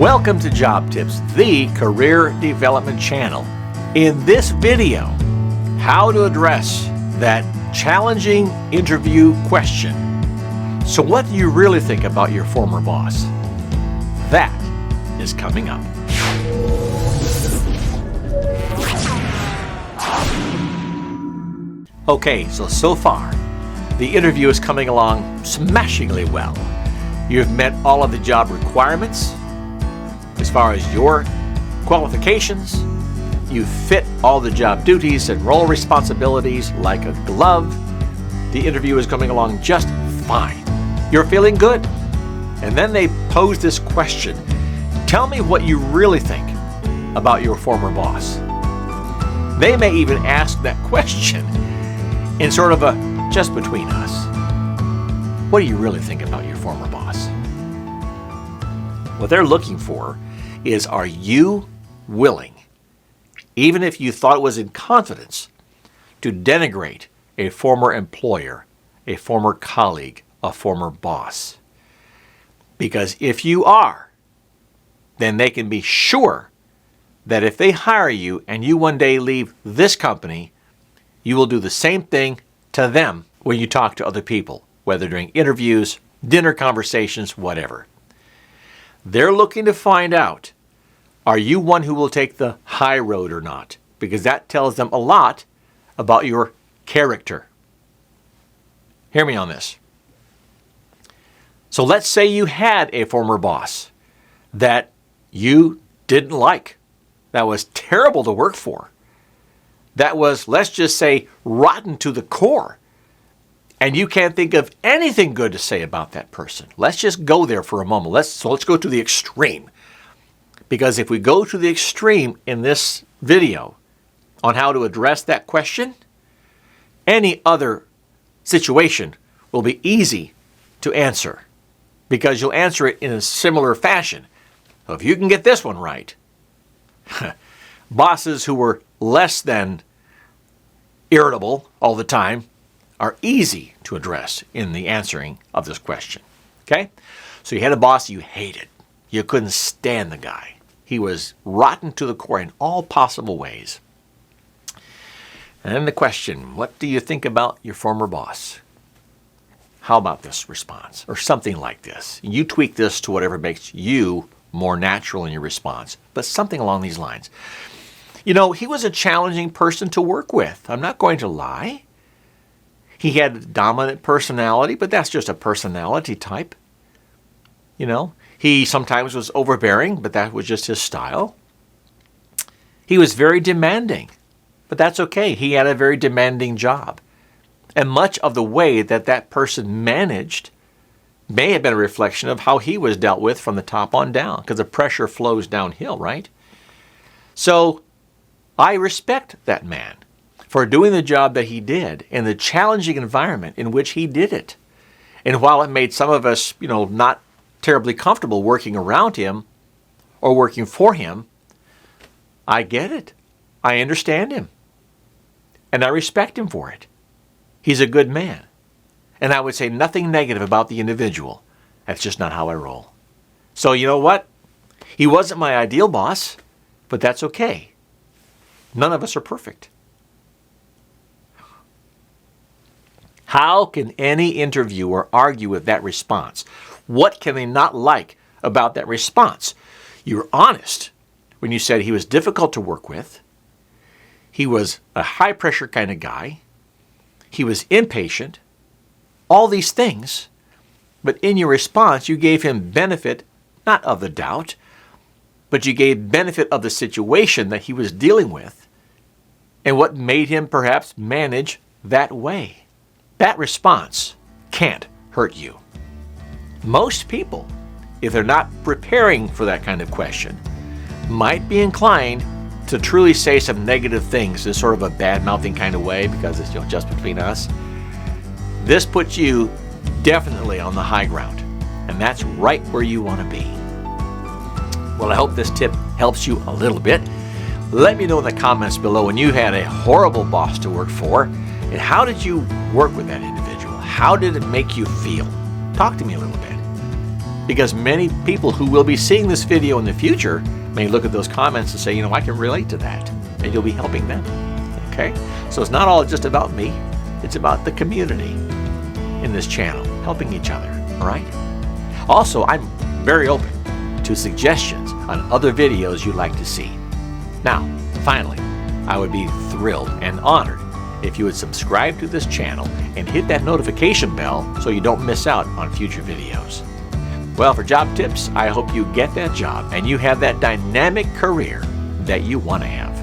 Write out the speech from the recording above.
Welcome to Job Tips, the career development channel. In this video, how to address that challenging interview question. So what do you really think about your former boss? That is coming up. Okay, so far, the interview is coming along smashingly well. You've met all of the job requirements as far as your qualifications. You fit all the job duties and role responsibilities like a glove. The interview is coming along just fine. You're feeling good. And then they pose this question. Tell me what you really think about your former boss. They may even ask that question in sort of a just between us. What do you really think about your former boss? What they're looking for is, are you willing, even if you thought it was in confidence, to denigrate a former employer, a former colleague, a former boss? Because if you are, then they can be sure that if they hire you and you one day leave this company, you will do the same thing to them when you talk to other people, whether during interviews, dinner conversations, whatever. They're looking to find out, are you one who will take the high road or not? Because that tells them a lot about your character. Hear me on this. So let's say you had a former boss that you didn't like, that was terrible to work for, that was, let's just say, rotten to the core, and you can't think of anything good to say about that person. Let's just go there for a moment. Let's go to the extreme. Because if we go to the extreme in this video on how to address that question, any other situation will be easy to answer because you'll answer it in a similar fashion. So if you can get this one right, bosses who were less than irritable all the time are easy to address in the answering of this question. Okay? So you had a boss you hated. You couldn't stand the guy. He was rotten to the core in all possible ways. And then the question, what do you think about your former boss? How about this response? Or something like this. You tweak this to whatever makes you more natural in your response. But something along these lines. You know, he was a challenging person to work with. I'm not going to lie. He had a dominant personality, but that's just a personality type. You know, he sometimes was overbearing, but that was just his style. He was very demanding, but that's okay. He had a very demanding job. And much of the way that that person managed may have been a reflection of how he was dealt with from the top on down, because the pressure flows downhill, right? So I respect that man for doing the job that he did in the challenging environment in which he did it. And while it made some of us, not terribly comfortable working around him or working for him, I get it. I understand him. And I respect him for it. He's a good man. And I would say nothing negative about the individual. That's just not how I roll. So you know what? He wasn't my ideal boss, but that's okay. None of us are perfect. How can any interviewer argue with that response? What can they not like about that response? You were honest when you said he was difficult to work with. He was a high-pressure kind of guy. He was impatient. All these things. But in your response, you gave him benefit, not of the doubt, but you gave benefit of the situation that he was dealing with and what made him perhaps manage that way. That response can't hurt you. Most people, if they're not preparing for that kind of question, might be inclined to truly say some negative things in sort of a bad-mouthing kind of way because it's just between us. This puts you definitely on the high ground, and that's right where you want to be. Well, I hope this tip helps you a little bit. Let me know in the comments below when you had a horrible boss to work for, and how did you work with that individual? How did it make you feel? Talk to me a little bit. because many people who will be seeing this video in the future may look at those comments and say, you know, I can relate to that, and you'll be helping them. Okay? So it's not all just about me. It's about the community in this channel, helping each other. All right? Also, I'm very open to suggestions on other videos you'd like to see. Now, finally, I would be thrilled and honored if you would subscribe to this channel and hit that notification bell so you don't miss out on future videos. Well, for job tips, I hope you get that job and you have that dynamic career that you want to have.